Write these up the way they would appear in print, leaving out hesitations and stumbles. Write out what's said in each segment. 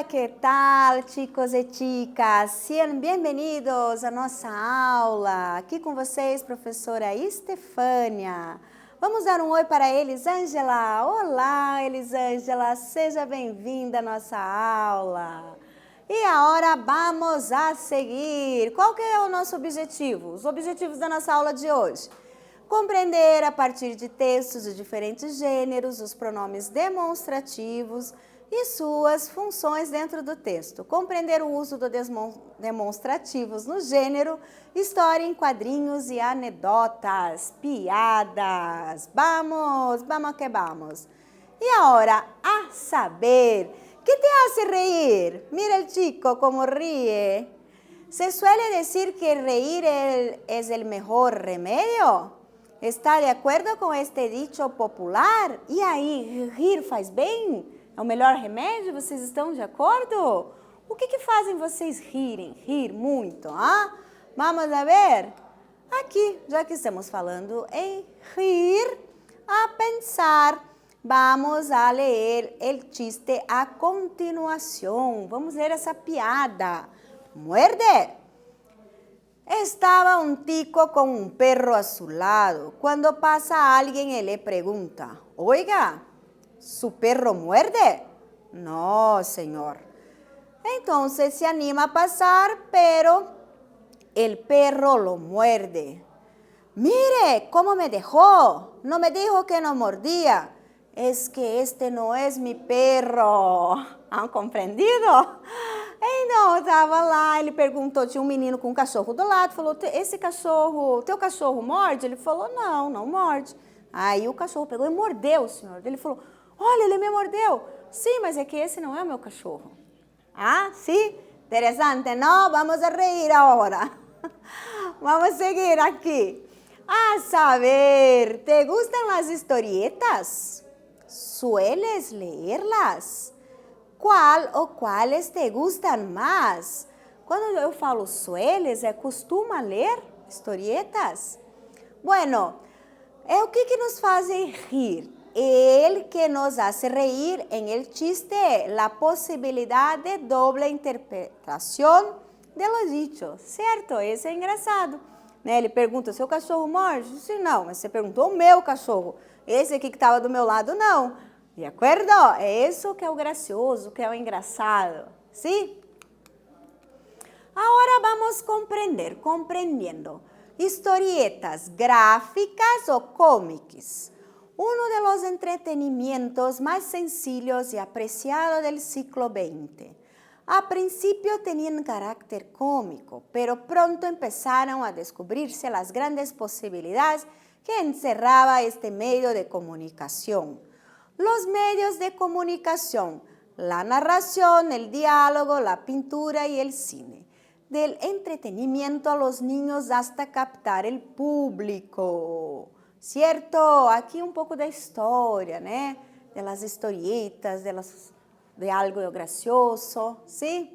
¿qué tal, chicos e chicas? Sejam bem-vindos à nossa aula. Aqui com vocês, professora Estefânia. Vamos dar um oi para Elisângela. Olá, Elisângela, seja bem-vinda à nossa aula. E agora vamos a seguir. Qual que é o nosso objetivo? Os objetivos da nossa aula de hoje. Compreender a partir de textos de diferentes gêneros os pronomes demonstrativos e suas funções dentro do texto. Compreender o uso dos demonstrativos no gênero, história em quadrinhos e anedotas, piadas. Vamos que vamos. E agora, a saber, ¿qué te hace reír? Mira el chico como ríe. ¿Se suele decir que reír es el mejor remedio? ¿Está de acordo com este dicho popular? E aí, rir faz bem? É o melhor remédio? Vocês estão de acordo? O que fazem vocês rirem? Rir muito, ah? Vamos a ver? Aqui, já que estamos falando em rir, a pensar, vamos a ler el chiste a continuação. Vamos ler essa piada. Muerde. Estaba un tico con un perro a su lado. Cuando pasa alguien y le pregunta, oiga, ¿su perro muerde? No, señor. Entonces se anima a pasar, pero el perro lo muerde. Mire, ¿cómo me dejó? No me dijo que no mordía. Es que este no es mi perro. ¿Han comprendido? Então, estava lá, ele perguntou, tinha um menino com um cachorro do lado, falou, esse cachorro, teu cachorro morde? Ele falou, não, não morde. Aí o cachorro pegou e mordeu o senhor. Ele falou, olha, ele me mordeu. Sim, mas é que esse não é o meu cachorro. Ah, sim? Interessante, não? Vamos a reír agora. Vamos seguir aqui. A saber, ¿te gustan las historietas? ¿Sueles leerlas? Qual ou quais te gustam mais? Quando eu falo sueles, costuma ler historietas? Bueno, o que nos fazem rir? El que nos hace reír en el chiste, la posibilidad de doble interpretação de los dichos, certo? Esse é engraçado. Né? Ele pergunta, seu cachorro morde? Sim, não, mas você perguntou o meu cachorro. Esse aqui que estava do meu lado, não. De acordo? É isso que é o gracioso, que é o engraçado. ¿Sí? Agora vamos compreendendo. Historietas gráficas o cómics. Uno de los entretenimientos más sencillos y apreciados del siglo XX. A principio tenían carácter cómico, pero pronto empezaron a descubrirse las grandes posibilidades que encerraba este medio de comunicación. Los medios de comunicación, la narración, el diálogo, la pintura y el cine. Del entretenimiento a los niños hasta captar el público. ¿Cierto? Aquí un poco de historia, ¿no? De las historietas, de algo gracioso, ¿sí?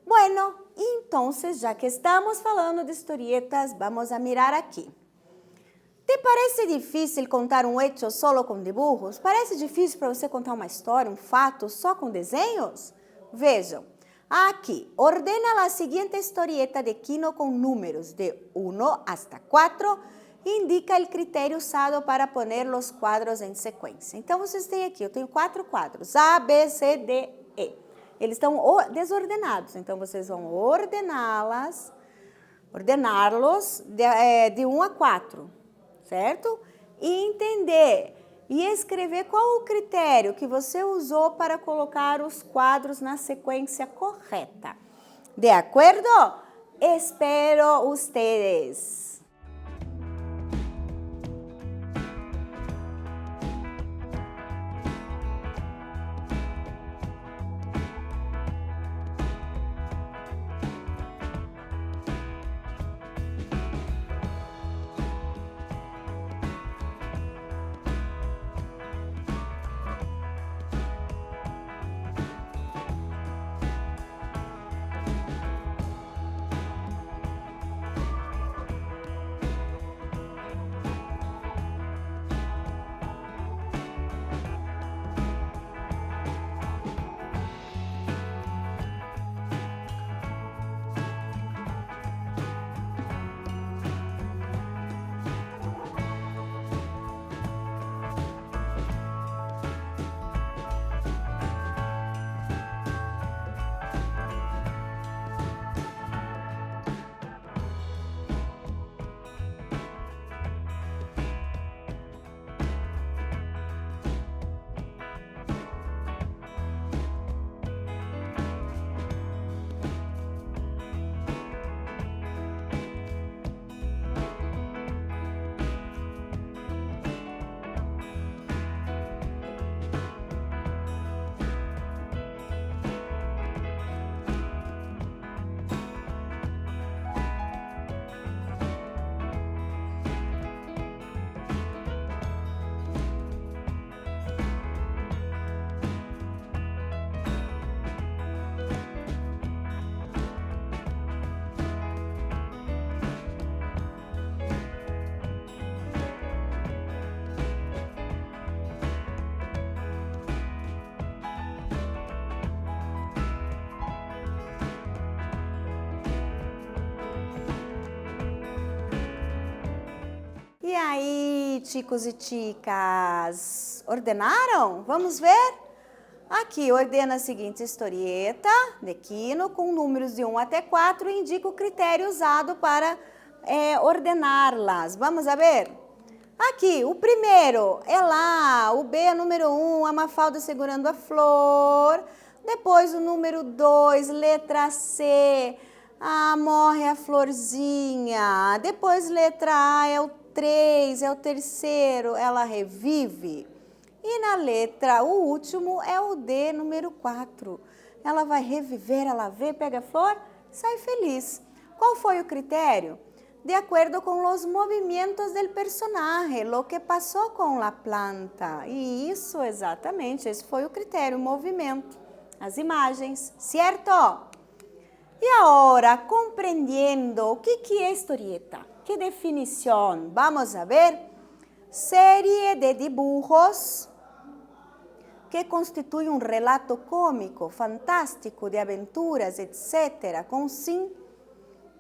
Bueno, entonces, ya que estamos falando de historietas, vamos a mirar aqui. Te parece difícil contar um hecho solo com dibujos? Parece difícil para você contar uma história, um fato só com desenhos? Vejam, aqui, ordena a seguinte historieta de Kino com números de 1 hasta 4 e indica o critério usado para poner os quadros em sequência. Então, vocês têm aqui, eu tenho 4 quadros, A, B, C, D, E. Eles estão desordenados, então vocês vão ordená-los de 1 a 4. Certo? E entender e escrever qual o critério que você usou para colocar os quadros na sequência correta. De acordo? Espero ustedes. E aí, chicos e chicas, ordenaram? Vamos ver? Aqui, ordena a seguinte historieta de Quino com números de 1 até 4 e indica o critério usado para ordená-las. Vamos a ver? Aqui, o primeiro é lá, o B é número 1, a Mafalda segurando a flor. Depois o número 2, letra C, morre a florzinha. Depois letra A é o 3, é o terceiro, ela revive. E na letra, o último é o D, número 4. Ela vai reviver, ela vê, pega a flor, sai feliz. Qual foi o critério? De acuerdo com os movimentos do personagem, lo que passou com a planta. E isso, exatamente, esse foi o critério, o movimento, as imagens, certo? E agora, compreendendo o que é historieta, que definição? Vamos a ver. Série de dibujos que constitui um relato cômico, fantástico, de aventuras, etc., com sim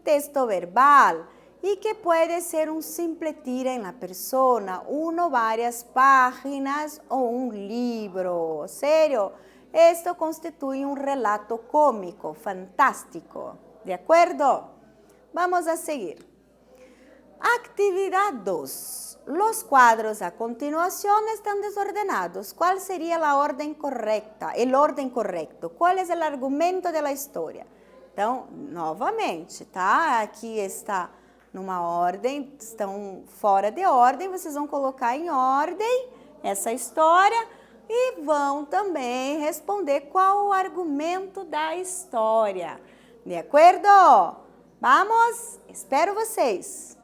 texto verbal y que puede ser un simple tira en la persona, uno, varias páginas o un libro. ¿Serio? Esto constituye un relato cómico, fantástico. ¿De acuerdo? Vamos a seguir. Actividad 2. Los cuadros a continuación están desordenados. ¿Cuál sería la orden correcta? El orden correcto. ¿Cuál es el argumento de la historia? Então, novamente, tá? Aqui está numa ordem, estão fora de ordem, vocês vão colocar em ordem essa história e vão também responder qual o argumento da história. De acordo? Vamos? Espero vocês!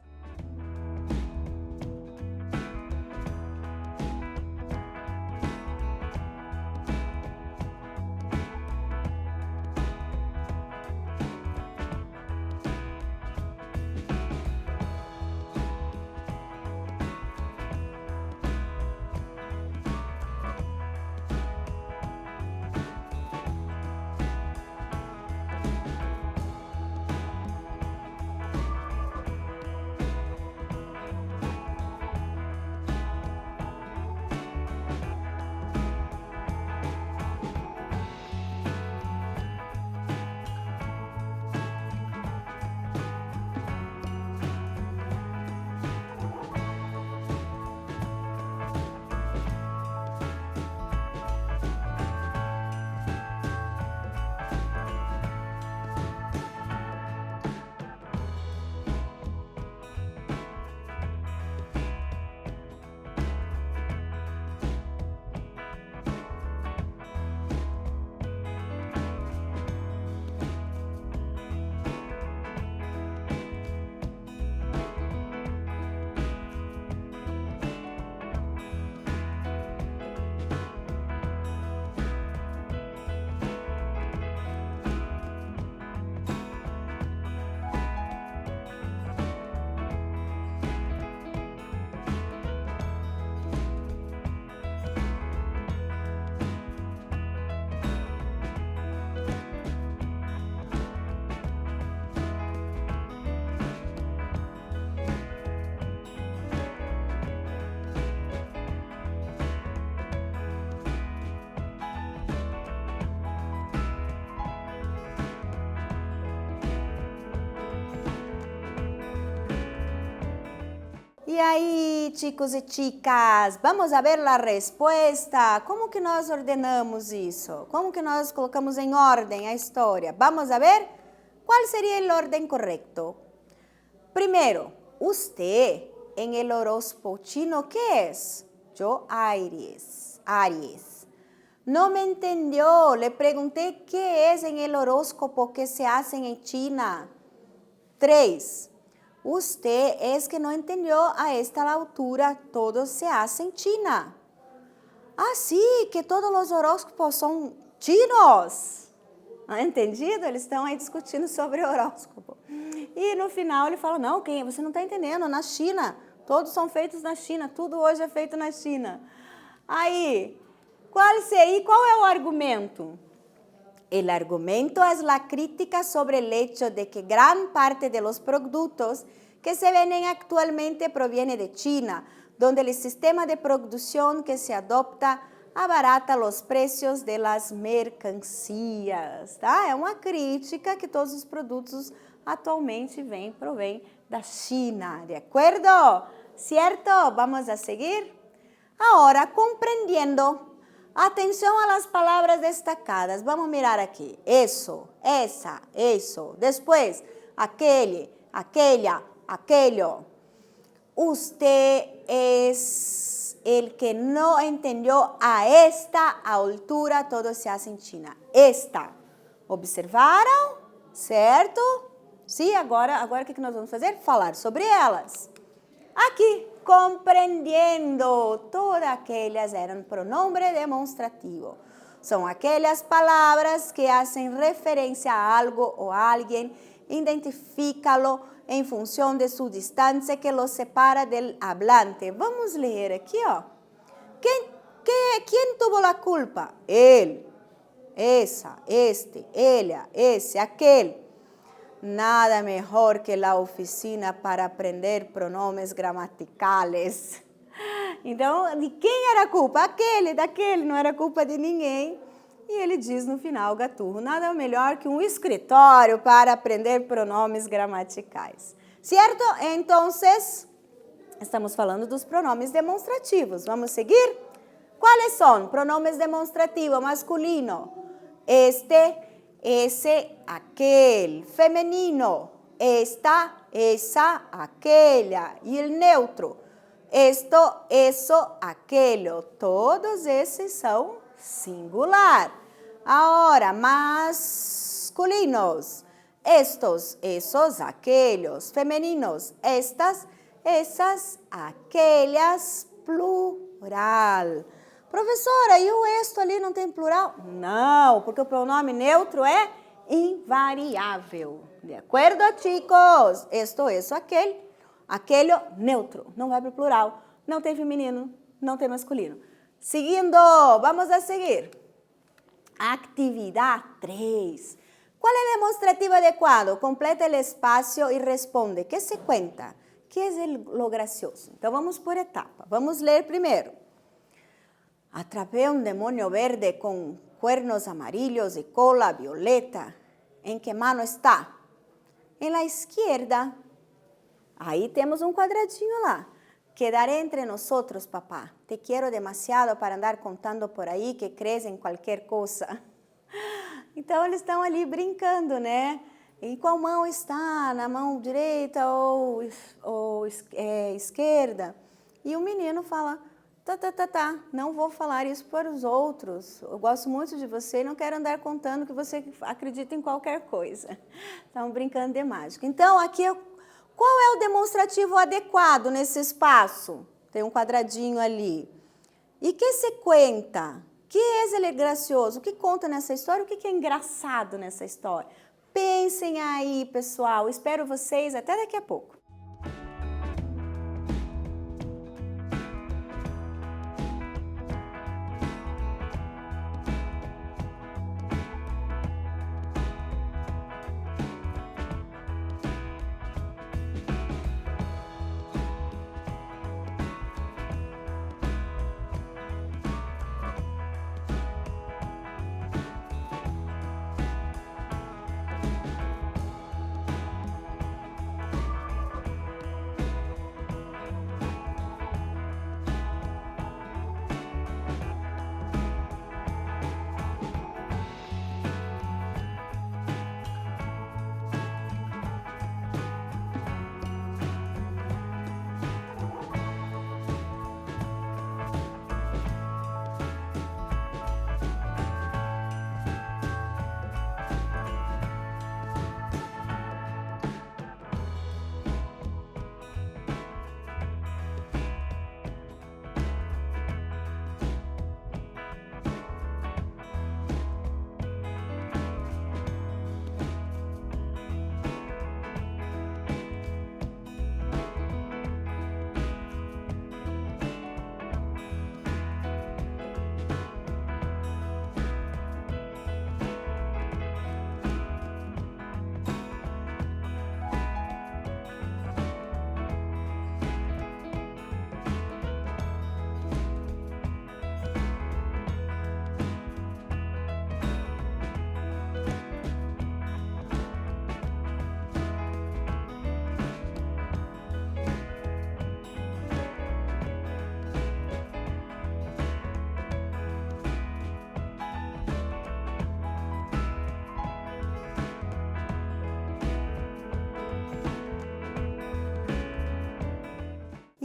E aí, chicos e chicas, vamos a ver a resposta. Como que nós ordenamos isso? Como que nós colocamos em ordem a história? Vamos a ver? Qual seria o ordem correto? Primeiro, usted en el horóscopo chino, ¿qué es? Yo, Aries. No me entendió. Le pregunté qué es en el horóscopo que se hacen en China. 3. Usted es que no entendió a esta altura, todo se hace en China. Ah, sí, que todos los horóscopos son chinos. Entendido? Eles estão aí discutindo sobre horóscopo. E no final ele fala, não, você não está entendendo, na China, todos são feitos na China, tudo hoje é feito na China. Aí, qual é o argumento? El argumento es la crítica sobre el hecho de que gran parte de los productos que se venden actualmente proviene de China, donde el sistema de producción que se adopta abarata os preços de las mercancias, tá? É uma crítica que todos os produtos atualmente provém da China, ¿de acuerdo? ¿Cierto? Vamos a seguir. Ahora, compreendiendo, atenção a las palavras destacadas. Vamos mirar aqui. Eso, esa, eso. Después, aquele, aquella, aquello. Usted es el que no entendió a esta altura, todo se hace en China. Esta. Observaram? Certo? Sim, agora o que nós vamos fazer? Falar sobre elas. Aqui, compreendendo, todas aquelas eram pronombre demonstrativo. São aquelas palavras que hacen referência a algo ou a alguém, identificá-lo em função de sua distância que lo separa del hablante. Vamos ler aqui, ó. ¿Quién tuvo la culpa? Él, esa, este, ella, ese, aquel. Nada mejor que la oficina para aprender pronomes gramaticales. Então, de quem era a culpa? Aquele, daquele, não era culpa de ninguém. E ele diz no final, Gaturro, nada melhor que um escritório para aprender pronomes gramaticais. Certo? Então, estamos falando dos pronomes demonstrativos. Vamos seguir? Quais são? Pronomes demonstrativos, masculino. Este, esse, aquel. Femenino. Esta, esa, aquella. E o neutro. Esto, eso, aquello. Todos esses são singular. Agora, masculinos. Estos, esos, aquellos. Femeninos. Estas, essas, aquellas. Plural. Professora, e o esto ali não tem plural? Não, porque o pronome neutro é invariável. De acordo, chicos? Esto, eso, aquele. Aquele neutro, não vai para o plural, não tem feminino, não tem masculino. Seguindo, vamos a seguir. Atividade 3. Qual é o demonstrativo adequado? Completa o espaço e responde. Que se cuenta? Que é lo gracioso? Então vamos por etapa. Vamos ler primeiro. Atrapé um demônio verde com cuernos amarillos e cola violeta. ¿En que mano está? En la izquierda. Aí temos um quadradinho lá. Quedaré entre nosotros, papá. Te quiero demasiado para andar contando por aí que crees em qualquer coisa. Então, eles estão ali brincando, né? Em qual mão está? Na mão direita ou esquerda? E o menino fala, tá, não vou falar isso para os outros. Eu gosto muito de você e não quero andar contando que você acredita em qualquer coisa. Estão brincando de mágica. Então, aqui qual é o demonstrativo adequado nesse espaço? Tem um quadradinho ali. E que se cuenta? Que é ele gracioso? O que conta nessa história? O que é engraçado nessa história? Pensem aí, pessoal. Espero vocês até daqui a pouco.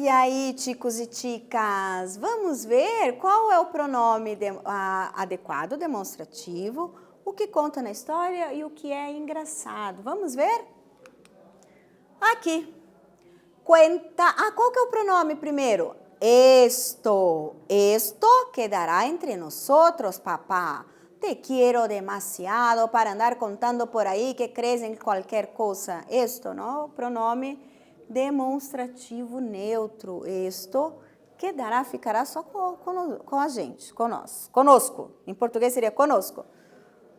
E aí, chicos e chicas, vamos ver qual é o pronome adequado, demonstrativo, o que conta na história e o que é engraçado. Vamos ver? Aqui. Cuenta. Qual que é o pronome primeiro? Esto quedará entre nosotros, papá. Te quiero demasiado para andar contando por aí que crees em qualquer coisa. Esto, não? Pronome demonstrativo neutro. Esto quedará, ficará só com a gente, com nós. Conosco. Em português seria conosco.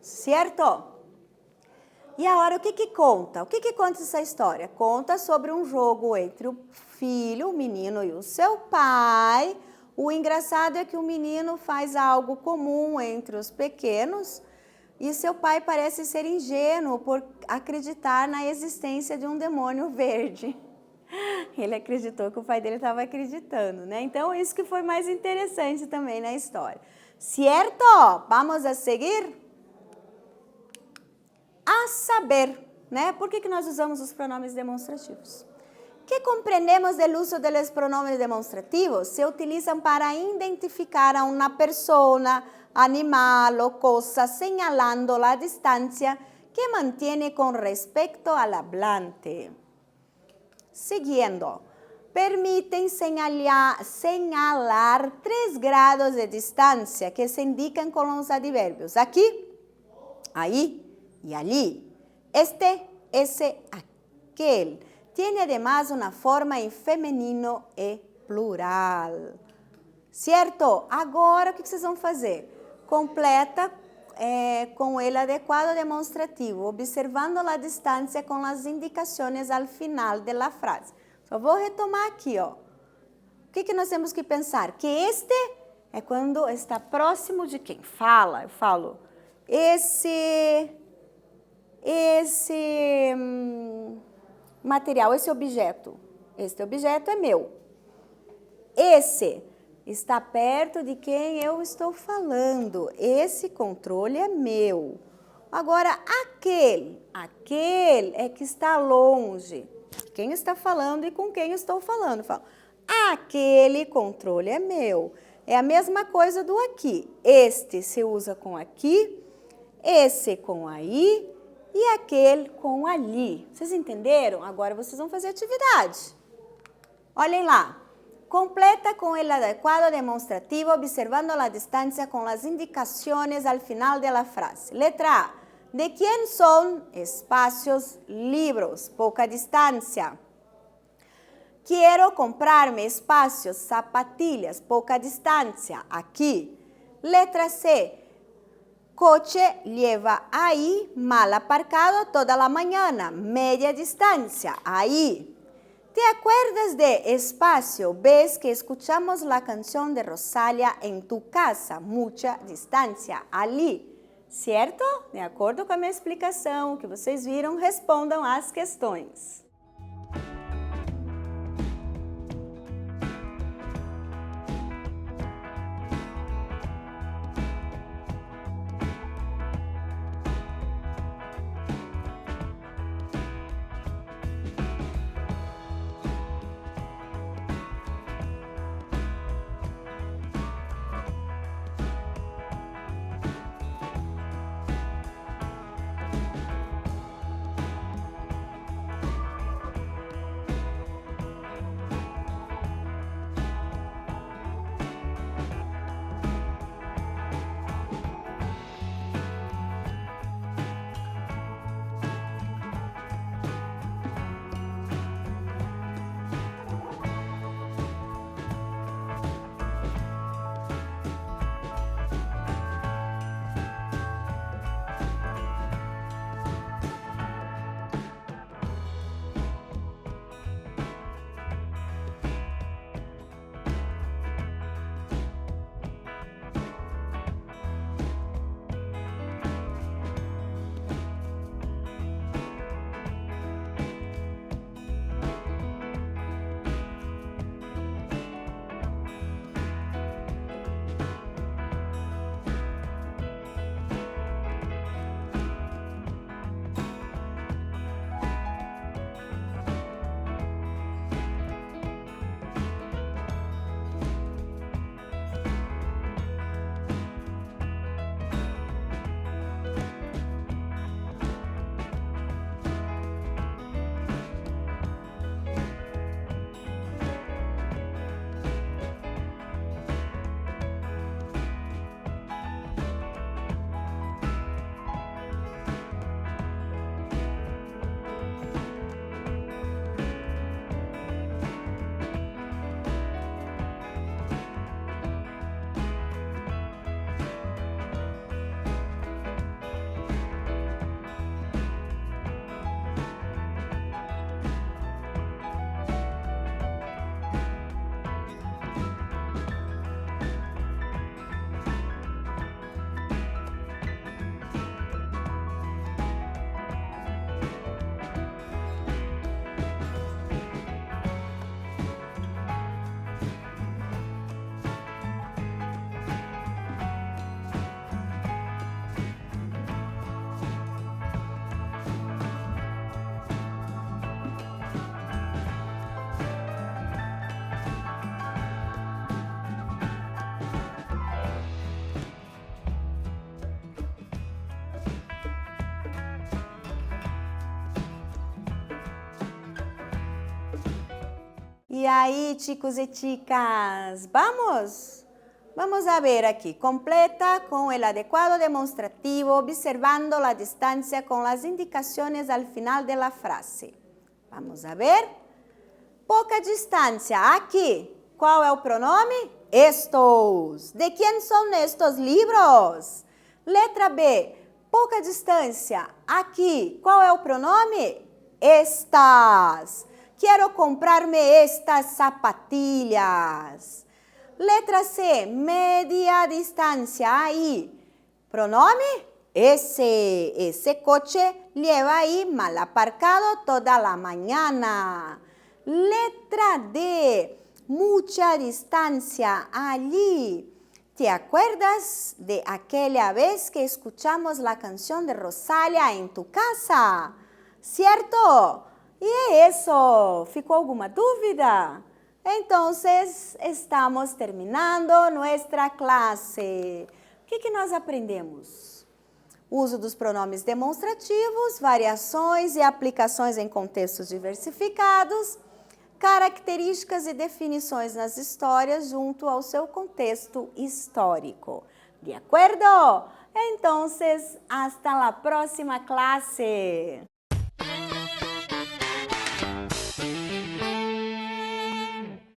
Certo? E agora, o que conta? O que conta essa história? Conta sobre um jogo entre o filho, o menino e o seu pai. O engraçado é que o menino faz algo comum entre os pequenos e seu pai parece ser ingênuo por acreditar na existência de um demônio verde. Ele acreditou que o pai dele estava acreditando, né? Então, isso que foi mais interessante também na história. Certo? Vamos a seguir? A saber, né? Por que nós usamos os pronomes demonstrativos? Que compreendemos do uso dos pronomes demonstrativos? Se utilizam para identificar a uma pessoa, animal ou coisa, señalando a distância que mantém com respeito ao hablante. Seguindo, permitem señalar 3 grados de distância que se indicam com os advérbios aqui, aí e ali. Este, esse, aquel. Tiene además una forma em feminino e plural. Certo? Agora, o que vocês vão fazer? Completa com o adequado demonstrativo, observando a distância com as indicações ao final da frase. Só vou retomar aqui, ó. O que nós temos que pensar? Que este é quando está próximo de quem fala. Eu falo, esse material, esse objeto é meu. Esse está perto de quem eu estou falando. Esse controle é meu. Agora, aquele é que está longe. Quem está falando e com quem estou falando. Eu falo, aquele controle é meu. É a mesma coisa do aqui. Este se usa com aqui, esse com aí e aquele com ali. Vocês entenderam? Agora vocês vão fazer atividade. Olhem lá. Completa com o adequado demonstrativo, observando a distância com as indicações ao final da frase. Letra A. De quem são espaços livros? Pouca distância. Quero comprar-me espaços, sapatilhas, pouca distância. Aqui. Letra C. Coche lleva aí, mal aparcado toda a manhã, media distância. Aí. ¿Te acuerdas de espacio? Ves que escuchamos la canción de Rosalía en tu casa, mucha distancia, ali, certo? De acordo com a minha explicação, que vocês viram, respondam as questões. E aí, chicos e chicas, vamos? Vamos a ver aquí. Completa con el adecuado demostrativo, observando la distancia con las indicaciones al final de la frase. Vamos a ver. Poca distancia. Aquí. ¿Cuál es el pronombre? Estos. ¿De quién son estos libros? Letra B. Poca distancia. Aquí. ¿Cuál es el pronombre? Estas. Quiero comprarme estas zapatillas. Letra C, media distancia, ahí. Pronombre, ese. Ese coche lleva ahí mal aparcado toda la mañana. Letra D, mucha distancia, allí. ¿Te acuerdas de aquella vez que escuchamos la canción de Rosalía en tu casa? ¿Cierto? E isso, ficou alguma dúvida? Então, estamos terminando nossa classe. O que nós aprendemos? Uso dos pronomes demonstrativos, variações e aplicações em contextos diversificados, características e definições nas histórias junto ao seu contexto histórico. De acordo? Então, hasta a próxima classe.